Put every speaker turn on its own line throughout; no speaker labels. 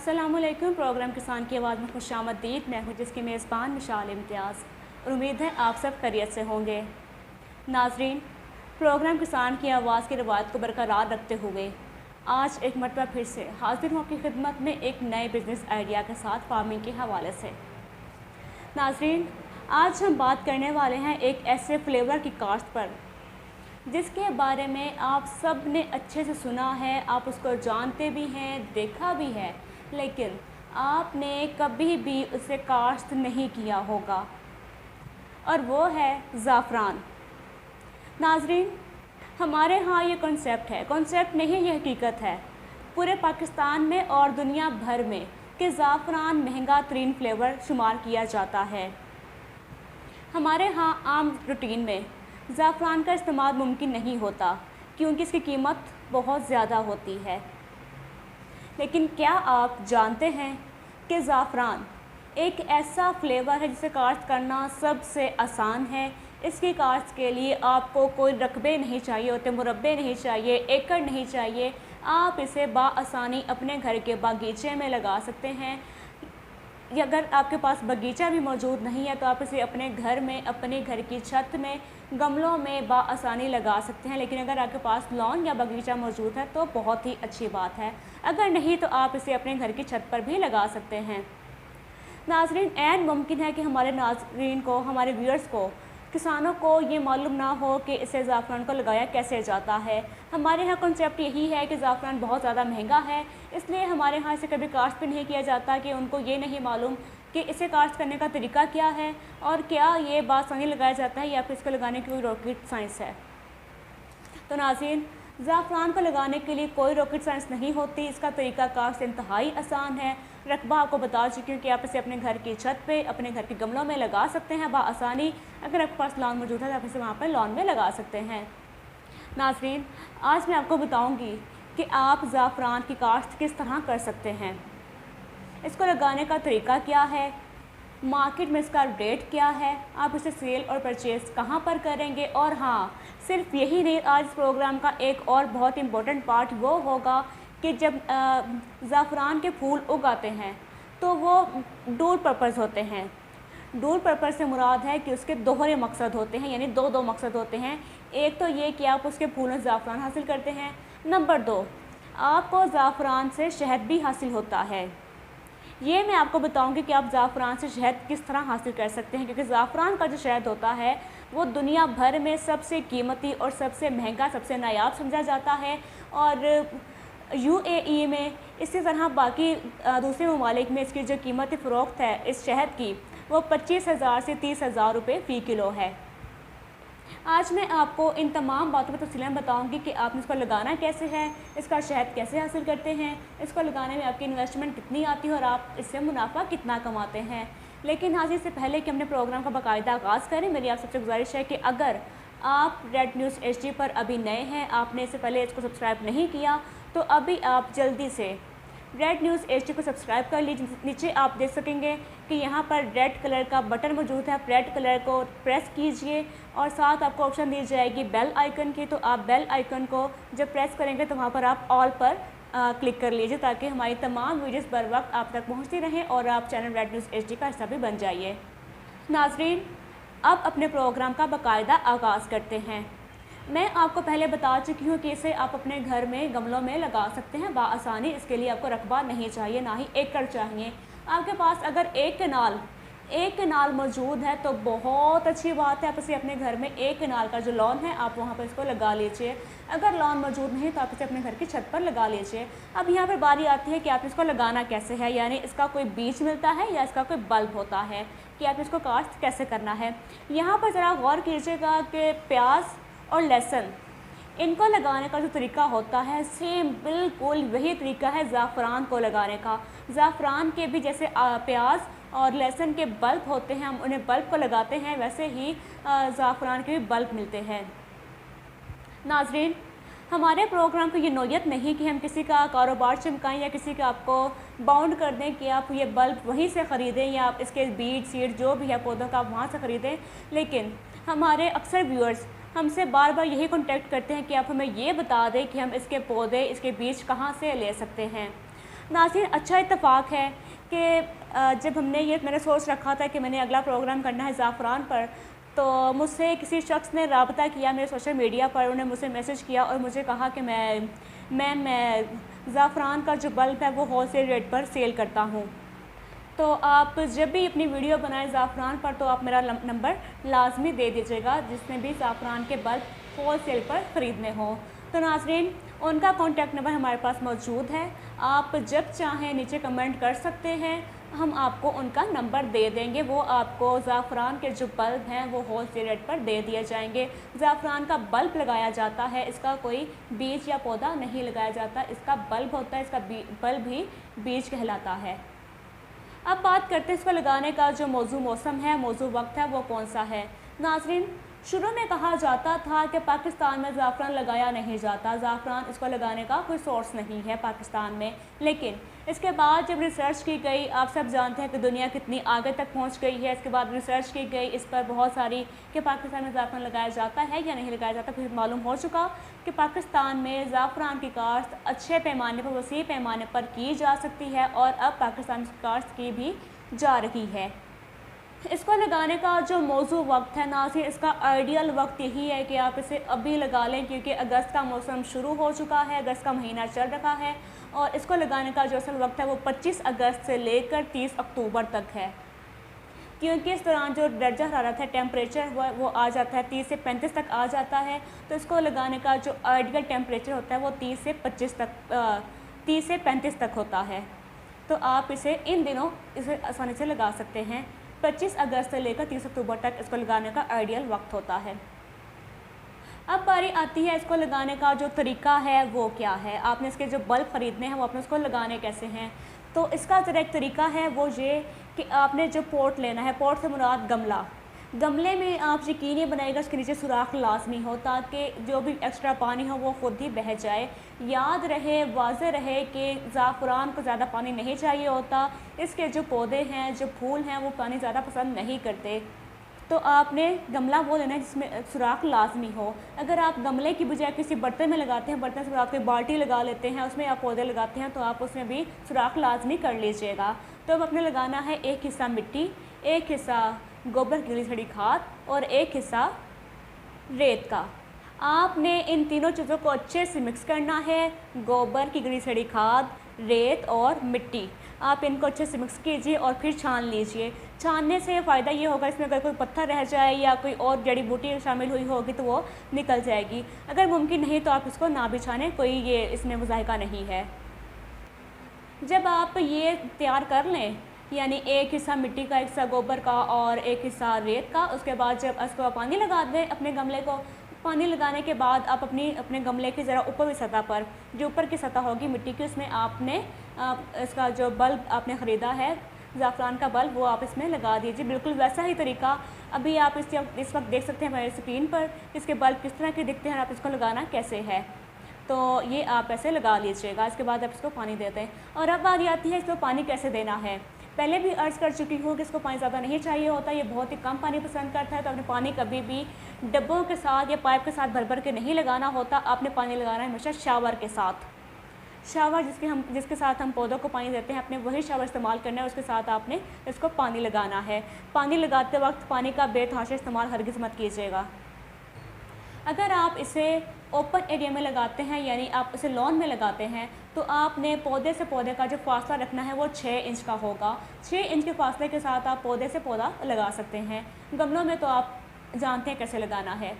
अस्सलामुअलैकुम। प्रोग्राम किसान की आवाज़ में खुशामदीद। मैं हूँ जिसकी मेज़बान मिशाल इम्तियाज़ और उम्मीद है आप सब खैरियत से होंगे। नाजरीन, प्रोग्राम किसान की आवाज़ की रवायत को बरकरार रखते हुए आज एक मरतबा फिर से हाजिर हूँ आपकी खिदमत में एक नए बिज़नेस आइडिया के साथ फार्मिंग के हवाले से। नाजरीन, आज हम बात करने वाले हैं एक ऐसे फ्लेवर की काश्त पर जिसके बारे में आप सब ने अच्छे से सुना है, आप उसको जानते भी हैं, देखा भी है, लेकिन आपने कभी भी उसे काश्त नहीं किया होगा, और वो है ज़ाफ़रान। नाजरीन, हमारे यहाँ ये कॉन्सेप्ट नहीं, ये हकीकत है पूरे पाकिस्तान में और दुनिया भर में कि ज़ाफ़रान महंगा तरीन फ्लेवर शुमार किया जाता है। हमारे यहाँ आम रूटीन में ज़ाफ़रान का इस्तेमाल मुमकिन नहीं होता क्योंकि इसकी कीमत बहुत ज़्यादा होती है। लेकिन क्या आप जानते हैं कि ज़ाफ़रान एक ऐसा फ्लेवर है जिसे काश्त करना सबसे आसान है। इसकी काश्त के लिए आपको कोई रकबे नहीं चाहिए होते, मुरब्बे नहीं चाहिए, एकड़ नहीं चाहिए। आप इसे बाआसानी अपने घर के बागीचे में लगा सकते हैं। या अगर आपके पास बगीचा भी मौजूद नहीं है तो आप इसे अपने घर में, अपने घर की छत में, गमलों में बाआसानी लगा सकते हैं। लेकिन अगर आपके पास लॉन या बगीचा मौजूद है तो बहुत ही अच्छी बात है, अगर नहीं तो आप इसे अपने घर की छत पर भी लगा सकते हैं। नाजरीन, ऐन मुमकिन है कि हमारे नाजरीन को, हमारे व्यूअर्स को, किसानों को ये मालूम ना हो कि इसे ज़ाफ़रान को लगाया कैसे जाता है। हमारे यहाँ कॉन्सेप्ट यही है कि ज़ाफ़रान बहुत ज़्यादा महंगा है, इसलिए हमारे यहाँ इसे कभी काश्त भी नहीं किया जाता कि उनको ये नहीं मालूम कि इसे काश्त करने का तरीका क्या है और क्या ये बासानी लगाया जाता है या फिर इसको लगाने की कोई रॉकेट साइंस है। तो नाज़रीन, ज़ाफ़रान को लगाने के लिए कोई रॉकेट साइंस नहीं होती। इसका तरीका काश्त इंतहाई आसान है। रकबा आपको बता चुकी हूँ कि आप इसे अपने घर की छत पे, अपने घर के गमलों में लगा सकते हैं बाआसानी। अगर आपके पास लॉन मौजूद है तो आप इसे वहाँ पर लॉन में लगा सकते हैं। नाज़रीन, आज मैं आपको बताऊँगी कि आप ज़ाफ़रान की काश्त किस तरह कर सकते हैं, इसको लगाने का तरीका क्या है, मार्केट में इसका रेट क्या है, आप इसे सेल और परचेज़ कहाँ पर करेंगे। और हाँ, सिर्फ यही नहीं, आज प्रोग्राम का एक और बहुत इम्पोर्टेंट पार्ट वो होगा कि जब ज़ाफ़रान के फूल उगाते हैं तो वो डूल पर्पज़ होते हैं। डूल पर्पज़ से मुराद है कि उसके दोहरे मकसद होते हैं, यानी दो मकसद होते हैं। एक तो ये कि आप उसके फूलों से ज़ाफ़रान हासिल करते हैं, नंबर 2 आपको ज़ाफ़रान से शहद भी हासिल होता है। ये मैं आपको बताऊंगी कि आप ज़ाफ़रान से शहद किस तरह हासिल कर सकते हैं, क्योंकि ज़ाफ़रान का जो शहद होता है वो दुनिया भर में सबसे कीमती और सबसे महंगा, सबसे नायाब समझा जाता है। और UAE में इसी तरह बाकी दूसरे ममालिक में इसकी जो कीमत फ़रोख्त है इस शहद की, वो 25,000 से 30,000 रुपये फ़ी किलो है। आज मैं आपको इन तमाम बातों पर तफसीलन बताऊंगी कि आपने इसको लगाना कैसे है, इसका शहद कैसे हासिल करते हैं, इसको लगाने में आपकी इन्वेस्टमेंट कितनी आती है और आप इससे मुनाफा कितना कमाते हैं। लेकिन आज इससे पहले कि हमने प्रोग्राम का बाकायदा आगाज़ करें, मेरी आप सबसे गुजारिश है कि अगर आप रेड न्यूज़ HD पर अभी नए हैं, आपने इससे पहले इसको सब्सक्राइब नहीं किया, तो अभी आप जल्दी से रेड न्यूज़ HD को सब्सक्राइब कर लीजिए। नीचे आप देख सकेंगे कि यहाँ पर रेड कलर का बटन मौजूद है, आप रेड कलर को प्रेस कीजिए और साथ आपको ऑप्शन दी जाएगी बेल आइकन की। तो आप बेल आइकन को जब प्रेस करेंगे तो वहाँ पर आप ऑल पर क्लिक कर लीजिए ताकि हमारी तमाम वीडियोस बर वक्त आप तक पहुँचती रहें और आप चैनल रेड न्यूज़ HD का हिस्सा भी बन जाइए। नाजरीन, अब अपने प्रोग्राम का बाकायदा आगाज़ करते हैं। मैं आपको पहले बता चुकी हूँ कि इसे आप अपने घर में गमलों में लगा सकते हैं बाआसानी। इसके लिए आपको रकबा नहीं चाहिए, ना ही एकड़ चाहिए। आपके पास अगर एक कनाल मौजूद है तो बहुत अच्छी बात है, आप इसे अपने घर में एक कनाल का जो लॉन है आप वहाँ पर इसको लगा लीजिए। अगर लॉन मौजूद नहीं तो आप इसे अपने घर की छत पर लगा लीजिए। अब यहाँ पर बारी आती है कि आप इसको लगाना कैसे है, यानी इसका कोई बीज मिलता है या इसका कोई बल्ब होता है कि आप इसको काश्त कैसे करना है। यहाँ पर ज़रा गौर कीजिएगा कि प्याज और लहसुन, इनको लगाने का जो तरीका होता है सेम बिल्कुल वही तरीका है ज़ाफ़रान को लगाने का। ज़ाफ़रान के भी जैसे प्याज और लहसुन के बल्ब होते हैं, हम उन्हें बल्ब को लगाते हैं, वैसे ही ज़ाफ़रान के भी बल्ब मिलते हैं। नाजरीन, हमारे प्रोग्राम की ये नौयत नहीं कि हम किसी का कारोबार चमकाएं या किसी का आपको बाउंड कर दें कि आप ये बल्ब वहीं से ख़रीदें या आप इसके बीज सीड जो भी है पौधों का आप वहाँ से ख़रीदें। लेकिन हमारे अक्सर व्यूअर्स हमसे बार बार यही कॉन्टेक्ट करते हैं कि आप हमें ये बता दें कि हम इसके पौधे, इसके बीज कहाँ से ले सकते हैं। नाज़रीन, अच्छा इत्तेफाक है कि जब मैंने सोच रखा था कि मैंने अगला प्रोग्राम करना है ज़ाफ़रान पर, तो मुझसे किसी शख्स ने रब्ता किया मेरे सोशल मीडिया पर। उन्होंने मुझसे मैसेज किया और मुझे कहा कि मैं ज़ाफ़रान का जो बल्ब है वो होलसेल रेट पर सेल करता हूँ। तो आप जब भी अपनी वीडियो बनाएं ज़ाफ़रान पर, तो आप मेरा नंबर लाजमी दे दीजिएगा, जिसने भी ज़ाफ़रान के बल्ब होलसेल पर ख़रीदने हों। तो नाज़रीन, उनका कॉन्टैक्ट नंबर हमारे पास मौजूद है, आप जब चाहें नीचे कमेंट कर सकते हैं, हम आपको उनका नंबर दे देंगे। वो आपको ज़ाफ़रान के जो बल्ब हैं वो होलसेल रेट पर दे दिए जाएंगे। ज़ाफ़रान का बल्ब लगाया जाता है, इसका कोई बीज या पौधा नहीं लगाया जाता, इसका बल्ब होता है, इसका बल्ब ही बीज कहलाता है। अब बात करते हैं इसको लगाने का जो मौसम है, वक्त है, वो कौन सा है। नाज़रीन, शुरू में कहा जाता था कि पाकिस्तान में ज़ाफ़रान लगाया नहीं जाता, ज़ाफ़रान इसको लगाने का कोई सोर्स नहीं है पाकिस्तान में। लेकिन इसके बाद जब रिसर्च की गई, आप सब जानते हैं कि दुनिया कितनी आगे तक पहुंच गई है, इसके बाद रिसर्च की गई इस पर बहुत सारी कि पाकिस्तान में ज़ाफ़रान लगाया जाता है या नहीं लगाया जाता, फिर मालूम हो चुका कि पाकिस्तान में ज़ाफ़रान की काश्त अच्छे पैमाने पर, वसी पैमाने पर की जा सकती है और अब पाकिस्तान की काश्त की भी जा रही है। इसको लगाने का जो वक्त है नाज़रीन, इसका आइडियल वक्त यही है कि आप इसे अभी लगा लें, क्योंकि अगस्त का मौसम शुरू हो चुका है, अगस्त का महीना चल रहा है और इसको लगाने का जो असल वक्त है वो 25 अगस्त से लेकर 30 अक्टूबर तक है, क्योंकि इस दौरान जो दर्जा हरारत है, टेम्परेचर वो आ जाता है 30 से 35 तक आ जाता है। तो इसको लगाने का जो आइडियल टेम्परेचर होता है वो 30 से 35 तक होता है। तो आप इसे इन दिनों इसे आसानी से लगा सकते हैं। 25 अगस्त से लेकर 30 अक्टूबर तक इसको लगाने का आइडियल वक्त होता है। अब बारी आती है इसको लगाने का जो तरीका है वो क्या है। आपने इसके जो बल्ब ख़रीदने हैं वो आपने उसको लगाने कैसे हैं। तो इसका ज़रा एक तरीका है वो ये कि आपने जो पॉट लेना है, पॉट से मुराद गमले में आप यकीनी बनाइएगा उसके नीचे सुराख लाजमी हो, ताकि जो भी एक्स्ट्रा पानी हो वो ख़ुद ही बह जाए। याद रहे, वाज़े रहे कि ज़ाफ़रान को ज़्यादा पानी नहीं चाहिए होता, इसके जो पौधे हैं, जो फूल हैं, वो पानी ज़्यादा पसंद नहीं करते। तो आपने गमला वो लेना है जिसमें सुराख लाजमी हो। अगर आप गमले की बजाय किसी बर्तन में लगाते हैं, बर्तन से आप कोई बाल्टी लगा लेते हैं, उसमें आप पौधे लगाते हैं, तो आप उसमें भी सुराख लाजमी कर लीजिएगा। तो अब आपने लगाना है एक हिस्सा मिट्टी, एक हिस्सा गोबर की गली सड़ी खाद और एक हिस्सा रेत का। आपने इन तीनों चीज़ों को अच्छे से मिक्स करना है, गोबर की गली सड़ी खाद, रेत और मिट्टी। आप इनको अच्छे से मिक्स कीजिए और फिर छान लीजिए। छानने से फ़ायदा ये होगा, इसमें अगर कोई पत्थर रह जाए या कोई और जड़ी बूटी शामिल हुई होगी तो वो निकल जाएगी। अगर मुमकिन नहीं तो आप इसको ना भी छानें, कोई ये इसमें मुज़ाहिका नहीं है। जब आप ये तैयार कर लें, यानी एक हिस्सा मिट्टी का, एक हिस्सा गोबर का और एक हिस्सा रेत का, उसके बाद जब इसको पानी लगा दें अपने गमले को, पानी लगाने के बाद आप अपने गमले की ज़रा ऊपर की सतह पर, जो ऊपर की सतह होगी मिट्टी की, उसमें आपने इसका जो बल्ब आपने ख़रीदा है ज़ाफ़रान का बल्ब, वो आप इसमें लगा दीजिए। बिल्कुल वैसा ही तरीका अभी आप इस वक्त देख सकते हैं हमारे स्क्रीन पर, इसके बल्ब किस तरह के दिखते हैं और आप इसको लगाना कैसे है। तो ये आप ऐसे लगा लीजिएगा। इसके बाद आप इसको पानी देते हैं। और अब बारी आती है इसको पानी कैसे देना है। पहले भी अर्ज़ कर चुकी हूँ कि इसको पानी ज़्यादा नहीं चाहिए होता, ये बहुत ही कम पानी पसंद करता है। तो आपने पानी कभी भी डब्बों के साथ या पाइप के साथ भर भर के नहीं लगाना होता। आपने पानी लगाना है हमेशा शावर के साथ। शावर जिसके साथ हम पौधों को पानी देते हैं, अपने वही शावर इस्तेमाल करना है, उसके साथ आपने इसको पानी लगाना है। पानी लगाते वक्त पानी का बेतहाशा इस्तेमाल हरगिज़ मत कीजिएगा। अगर आप इसे ओपन एरिया में लगाते हैं, यानी आप इसे लॉन में लगाते हैं, तो आपने पौधे से पौधे का जो फासला रखना है वो 6 इंच का होगा। 6 इंच के फासले के साथ आप पौधे से पौधा लगा सकते हैं। गमलों में तो आप जानते हैं कैसे लगाना है।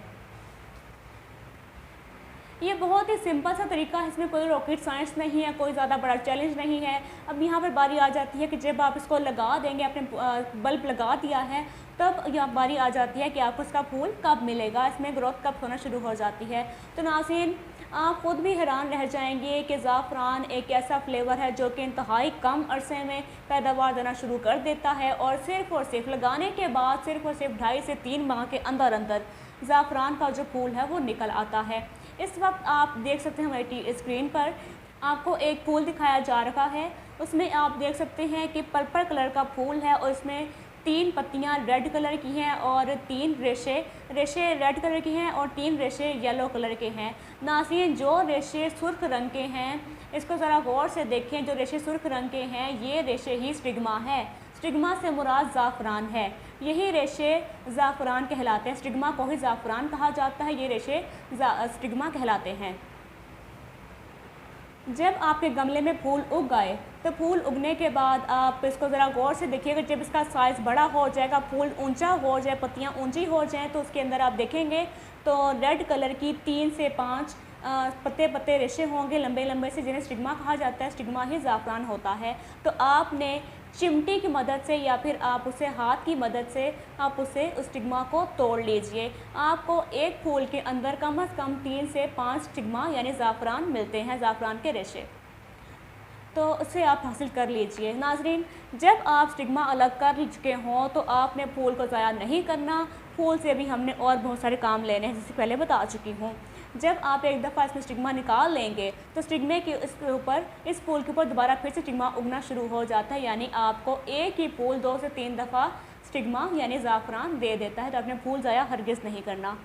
ये बहुत ही सिंपल सा तरीका है, इसमें कोई रॉकेट साइंस नहीं है, कोई ज़्यादा बड़ा चैलेंज नहीं है। अब यहाँ पर बारी आ जाती है कि जब आप इसको लगा देंगे, आपने बल्ब लगा दिया है, तब यह बारी आ जाती है कि आपको इसका फूल कब मिलेगा, इसमें ग्रोथ कब होना शुरू हो जाती है। तो नाज़रीन, आप ख़ुद भी हैरान रह जाएंगे कि ज़ाफ़रान एक ऐसा फ्लेवर है जो कि इंतहाई कम अरसे में पैदावार देना शुरू कर देता है और सिर्फ लगाने के बाद सिर्फ 2.5 से 3 माह के अंदर ज़ाफ़रान का जो फूल है वो निकल आता है। इस वक्त आप देख सकते हैं हमारी स्क्रीन पर आपको एक फूल दिखाया जा रहा है। उसमें आप देख सकते हैं कि पर्पल कलर का फूल है और इसमें 3 पत्तियां रेड कलर की हैं और 3 रेशे रेड कलर की हैं और 3 रेशे येलो कलर के हैं। नाज़रीन, जो रेशे सुर्ख रंग के हैं इसको ज़रा गौर से देखें, जो रेशे सुर्ख रंग के हैं ये रेशे ही स्टिग्मा है। स्टिग्मा से मुराद ज़ाफ़रान है, यही रेशे ज़ाफ़रान कहलाते हैं। स्टिग्मा को ही ज़ाफ़रान कहा जाता है, ये रेशे स्टिग्मा कहलाते हैं। जब आपके गमले में फूल उग गए तो फूल उगने के बाद आप इसको ज़रा गौर से देखिएगा। जब इसका साइज़ बड़ा हो जाएगा, फूल ऊंचा हो जाए, पत्तियां ऊंची हो जाएं, तो उसके अंदर आप देखेंगे तो रेड कलर की 3 से 5 पत्ते पत्ते रेशे होंगे लंबे लंबे से, जिन्हें स्टिग्मा कहा जाता है। स्टिग्मा ही ज़ाफ़रान होता है। तो आपने चिमटी की मदद से या फिर आप उसे हाथ की मदद से आप उसे उस स्टिग्मा को तोड़ लीजिए। आपको एक फूल के अंदर कम से कम 3 से 5 स्टिग्मा यानी ज़ाफ़रान मिलते हैं, ज़ाफ़रान के रेशे, तो उसे आप हासिल कर लीजिए। नाज़रीन, जब आप स्टिग्मा अलग कर चुके हों तो आपने फूल को ज़ाया नहीं करना। फूल से भी हमने और बहुत सारे काम लेने हैं, जैसे पहले बता चुकी हूँ। जब आप एक दफ़ा इसमें स्टिग्मा निकाल लेंगे तो स्टिग्मे के इसके ऊपर, इस फूल के ऊपर दोबारा फिर से स्टिग्मा उगना शुरू हो जाता है, यानी आपको एक ही फूल 2 से 3 दफ़ा स्टिग्मा यानी ज़ाफ़रान दे देता है। तो आपने फूल ज़ाया हरगिज़ नहीं करना।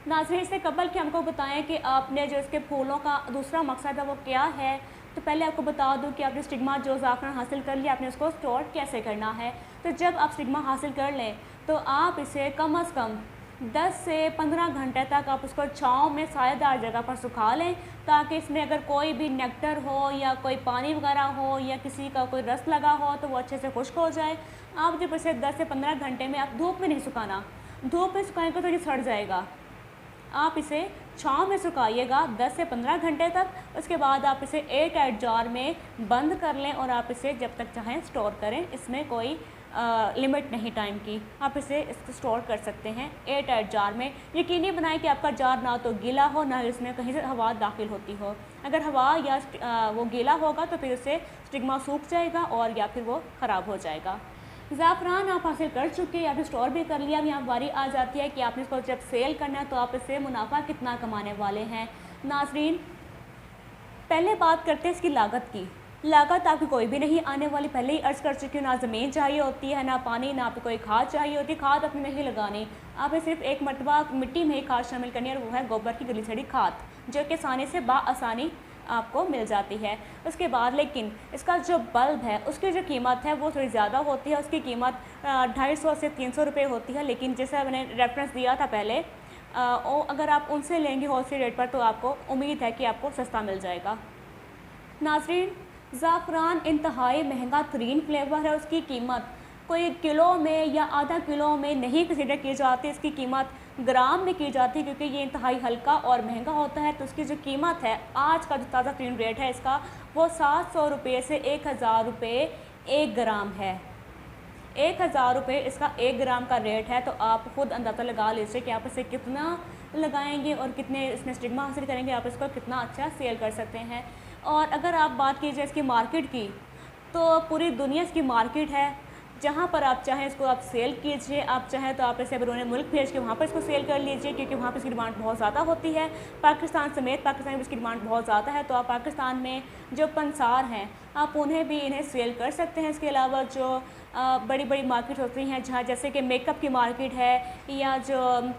नाज़रीन, इससे कबल कि हमको बताएं कि आपने जो इसके फूलों का दूसरा मकसद है वो क्या है, तो पहले आपको बता दूं कि आपने स्टिग्मा जो ज़ाफ़रान हासिल कर लिया, आपने उसको स्टोर कैसे करना है। तो जब आप स्टिग्मा हासिल कर लें तो आप इसे कम से कम 10 से 15 घंटे तक आप उसको छाँव में सायेदार जगह पर सुखा लें, ताकि इसमें अगर कोई भी नेक्टर हो या कोई पानी वगैरह हो या किसी का कोई रस लगा हो तो वो अच्छे से खुश्क हो जाए। आप जब इसे 10 से 15 घंटे में, आप धूप में नहीं सुखाना, धूप में सुखाएंगे तो ये सड़ जाएगा। आप इसे छाँव में सुखाइएगा 10 से 15 घंटे तक। उसके बाद आप इसे एयर टाइट जार में बंद कर लें और आप इसे जब तक चाहें स्टोर करें। इसमें कोई लिमिट नहीं टाइम की, आप इसे स्टोर कर सकते हैं एयर टाइट जार में। यकीनी बनाएं कि आपका जार ना तो गीला हो, ना इसमें कहीं से हवा दाखिल होती हो। अगर हवा या वो गीला होगा तो फिर उससे स्टिग्मा सूख जाएगा और या फिर वो ख़राब हो जाएगा। ज़ाफ़रान आप हासिल कर चुके हैं, आपने स्टोर भी कर लिया। अब यहाँ बारी आ जाती है कि आपने इसको जब सेल करना है तो आप इससे मुनाफा कितना कमाने वाले हैं। नाज़रीन, पहले बात करते हैं इसकी लागत की। लागत आपकी कोई भी नहीं आने वाली, पहले ही अर्ज़ कर चुकी हूँ। ना ज़मीन चाहिए होती है, ना पानी, ना आपको कोई खाद चाहिए होती है। खाद अपने नहीं लगानी, आपने सिर्फ एक मरतबा मिट्टी में ही खाद शामिल करनी है, और वो है गोबर की गली सड़ी खाद, जो कि आसानी से बाआसानी आपको मिल जाती है। उसके बाद लेकिन इसका जो बल्ब है उसकी जो कीमत है वो थोड़ी ज़्यादा होती है। उसकी कीमत 250 से 300 रुपये होती है, लेकिन जैसे मैंने रेफरेंस दिया था पहले, अगर आप उनसे लेंगे होलसेल रेट पर तो आपको उम्मीद है कि आपको सस्ता मिल जाएगा। नाज़रीन, ज़ाफ़रान इंतहाई महंगा तरीन फ्लेवर है। उसकी कीमत कोई किलो में या आधा किलो में नहीं कंसीडर की जाती, इसकी कीमत ग्राम में की जाती है, क्योंकि ये इंतहाई हल्का और महंगा होता है। तो उसकी जो कीमत है, आज का जो ताज़ा तरीन रेट है इसका, वो 700 रुपये से 1000 रुपये 1 ग्राम है। 1000 रुपये इसका 1 ग्राम का रेट है। तो आप ख़ुद अंदाज़ा लगा लीजिए कि आप इसे कितना लगाएंगे और कितने इसमें स्टिग्मा हासिल करेंगे, आप इसको कितना अच्छा सेल कर सकते हैं। और अगर आप बात कीजिए इसकी मार्केट की, तो पूरी दुनिया इसकी मार्केट है। जहाँ पर आप चाहें इसको आप सेल कीजिए, आप चाहें तो आप इसे बैरून मुल्क भेज के वहाँ पर इसको सेल कर लीजिए, क्योंकि वहाँ पर इसकी डिमांड बहुत ज़्यादा होती है। पाकिस्तान समेत पाकिस्तान में इसकी डिमांड बहुत ज़्यादा है। तो आप पाकिस्तान में जो पंसार हैं आप उन्हें भी इन्हें सेल कर सकते हैं। इसके अलावा जो बड़ी बड़ी मार्केट होती हैं, जहाँ जैसे कि मेकअप की मार्केट है, या जो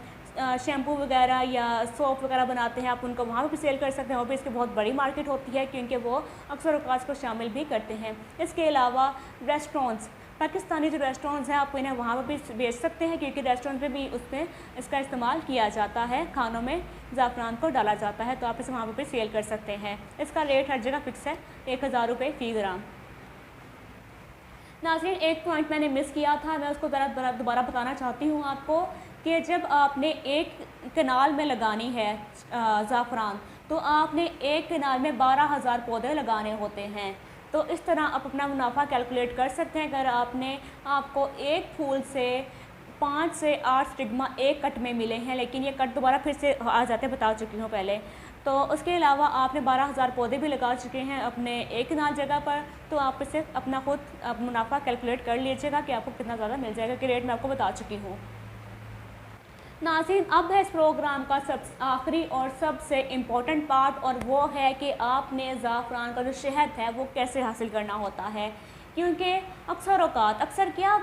शैम्पू वगैरह या सोप वगैरह बनाते हैं, आप उनको वहाँ पर भी सेल कर सकते हैं। वो भी इसकी बहुत बड़ी मार्केट होती है, क्योंकि वो अक्सर औकात को शामिल भी करते हैं। इसके अलावा रेस्टोरेंट्स, पाकिस्तानी जो रेस्टोरेंट्स हैं, आप इन्हें वहाँ पर भी बेच सकते हैं, क्योंकि रेस्टोरेंट पे भी उसमें इसका इस्तेमाल किया जाता है, खानों में ज़ाफ़रान को डाला जाता है। तो आप इसे वहाँ पर भी सेल कर सकते हैं। इसका रेट हर जगह फ़िक्स है, 1000 रुपये फ़ी ग्राम। नाज़रीन, एक पॉइंट मैंने मिस किया था, मैं उसको दोबारा बताना चाहती हूँ आपको, कि जब आपने एक कनाल में लगानी है ज़ाफ़रान, तो आपने एक कनाल में 12,000 पौधे लगाने होते हैं। तो इस तरह आप अपना मुनाफा कैलकुलेट कर सकते हैं। अगर आपको एक फूल से 5 से 8 स्टिग्मा एक कट में मिले हैं, लेकिन ये कट दोबारा फिर से आ जाते हैं, बता चुकी हूँ पहले। तो उसके अलावा आपने 12,000 पौधे भी लगा चुके हैं अपने एक कनाल जगह पर, तो आप इससे अपना खुद मुनाफा कैलकुलेट कर लीजिएगा कि आपको कितना ज़्यादा मिल जाएगा, कि रेट मैं आपको बता चुकी हूँ। नाज़रीन, अब है इस प्रोग्राम का आखिरी और सबसे इम्पोर्टेंट पार्ट, और वो है कि आपने ज़ाफ़रान का जो शहद है वो कैसे हासिल करना होता है। क्योंकि अक्सर क्या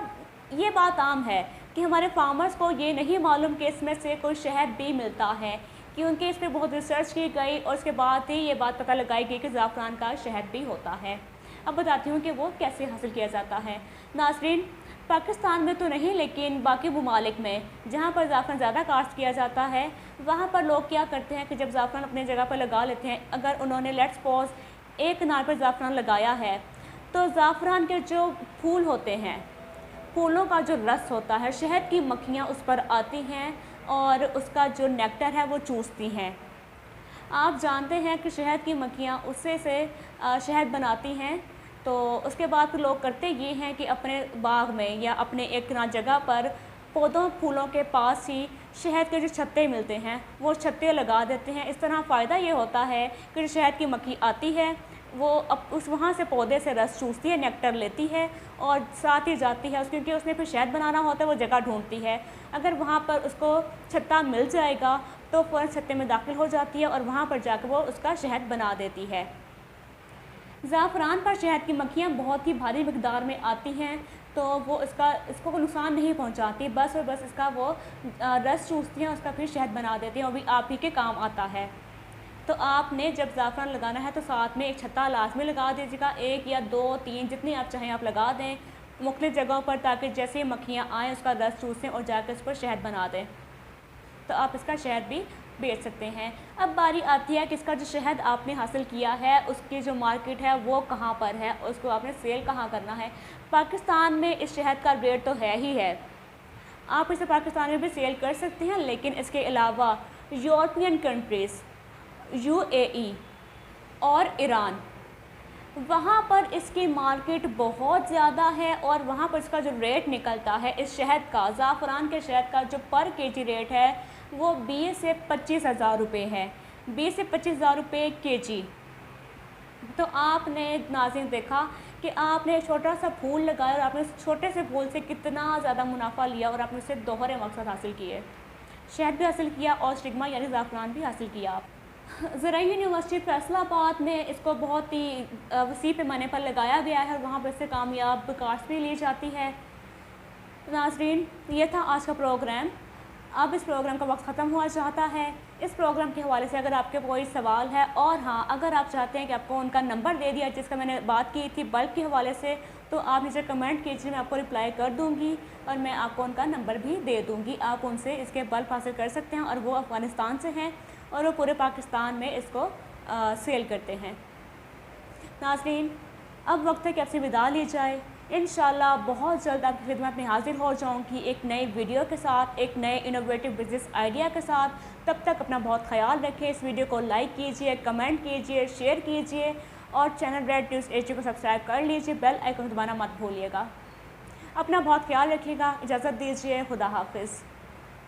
ये बात आम है कि हमारे फार्मर्स को ये नहीं मालूम कि इसमें से कोई शहद भी मिलता है। क्योंकि इस पर बहुत रिसर्च की गई और उसके बाद ही ये बात पता लगाई गई कि ज़ाफ़रान का शहद भी होता है। अब बताती हूँ कि वो कैसे हासिल किया जाता है। नाज़रीन, पाकिस्तान में तो नहीं लेकिन बाकी ममालिक में जहाँ पर ज़ाफ़रान ज़्यादा काश्त किया जाता है, वहाँ पर लोग क्या करते हैं कि जब ज़ाफ़रान अपने जगह पर लगा लेते हैं, अगर उन्होंने लेट्स सपोज़ एक कनाल पर ज़ाफ़रान लगाया है, तो ज़ाफ़रान के जो फूल होते हैं, फूलों का जो रस होता है, शहद की मक्खियाँ उस पर आती हैं और उसका जो नेक्टर है वो चूसती हैं। आप जानते हैं कि शहद की मक्खियाँ उससे से शहद बनाती हैं। तो उसके बाद लोग करते ये हैं कि अपने बाग में या अपने एक जगह पर पौधों फूलों के पास ही शहद के जो छत्ते मिलते हैं वो छत्ते लगा देते हैं। इस तरह फ़ायदा ये होता है कि जो शहद की मक्खी आती है वो अब उस वहाँ से पौधे से रस चूसती है, नेक्टर लेती है और साथ ही जाती है, क्योंकि उसने फिर शहद बनाना होता है, वो जगह ढूंढती है। अगर वहाँ पर उसको छत्ता मिल जाएगा तो फ़ौरन छत्ते में दाखिल हो जाती है और वहाँ पर जाकर वो उसका शहद बना देती है। ज़ाफ़रान पर शहद की मक्खियाँ बहुत ही भारी मिक़दार में आती हैं, तो वो इसको नुकसान नहीं पहुँचाती, बस और बस इसका वो रस चूसती हैं, उसका फिर शहद बना देती हैं, वो भी आप ही के काम आता है। तो आपने जब ज़ाफ़रान लगाना है तो साथ में एक छत्ता लाज़मी लगा दीजिएगा, 1 या 2, 3 जितनी आप चाहें आप लगा दें मुख्तलिफ़ जगहों पर, ताकि जैसे मक्खियाँ आएँ उसका रस चूसें और जाकर उस पर शहद बना दें। तो आप इसका शहद भी बेच सकते हैं। अब बारी आती है कि इसका जो शहद आपने हासिल किया है उसकी जो मार्केट है वो कहाँ पर है, उसको आपने सेल कहाँ करना है। पाकिस्तान में इस शहद का रेट तो है ही है, आप इसे पाकिस्तान में भी सेल कर सकते हैं, लेकिन इसके अलावा यूरोपियन कंट्रीज़, UAE और ईरान, वहाँ पर इसकी मार्केट बहुत ज़्यादा है और वहाँ पर इसका जो रेट निकलता है इस शहद का, ज़ाफ़रान के शहद का जो पर केजी रेट है वो 20 से 25 हज़ार रुपये है, 20 से 25 हज़ार रुपये केजी। तो आपने नाज़रीन देखा कि आपने छोटा सा फूल लगाया और आपने उस छोटे से फूल से कितना ज़्यादा मुनाफा लिया और आपने उससे दोहरे मकसद हासिल किए, शहद भी हासिल किया और स्टिग्मा यानी ज़ाफ़रान भी हासिल किया। आप ज़राई यूनिवर्सिटी फैसलाबाद में इसको बहुत ही वसी पैमाने पर लगाया गया है और वहाँ पर इससे कामयाब काश्त भी ली जाती है। नाज़रीन, ये था आज का प्रोग्राम। अब इस प्रोग्राम का वक्त ख़त्म हुआ चाहता है। इस प्रोग्राम के हवाले से अगर आपके कोई सवाल है और हाँ, अगर आप चाहते हैं कि आपको उनका नंबर दे दिया जिसका मैंने बात की थी बल्ब के हवाले से, तो आप नीचे कमेंट कीजिए, मैं आपको रिप्लाई कर दूँगी और मैं आपको उनका नंबर भी दे दूँगी। आप उनसे इसके बल्ब हासिल कर सकते हैं और वो अफ़गानिस्तान से हैं और वो पूरे पाकिस्तान में इसको सेल करते हैं। नाज़रीन, अब वक्त है कि आपसे विदा ली जाए। इंशाल्लाह बहुत जल्द आपकी खिदमत में हाजिर हो जाऊंगी एक नई वीडियो के साथ, एक नए इनोवेटिव बिज़नेस आइडिया के साथ। तब तक अपना बहुत ख्याल रखें। इस वीडियो को लाइक कीजिए, कमेंट कीजिए, शेयर कीजिए और चैनल रेड न्यूज़ HD को सब्सक्राइब कर लीजिए। बेल आइकन दबाना मत भूलिएगा। अपना बहुत ख्याल रखिएगा। इजाज़त दीजिए। खुदा हाफिज़।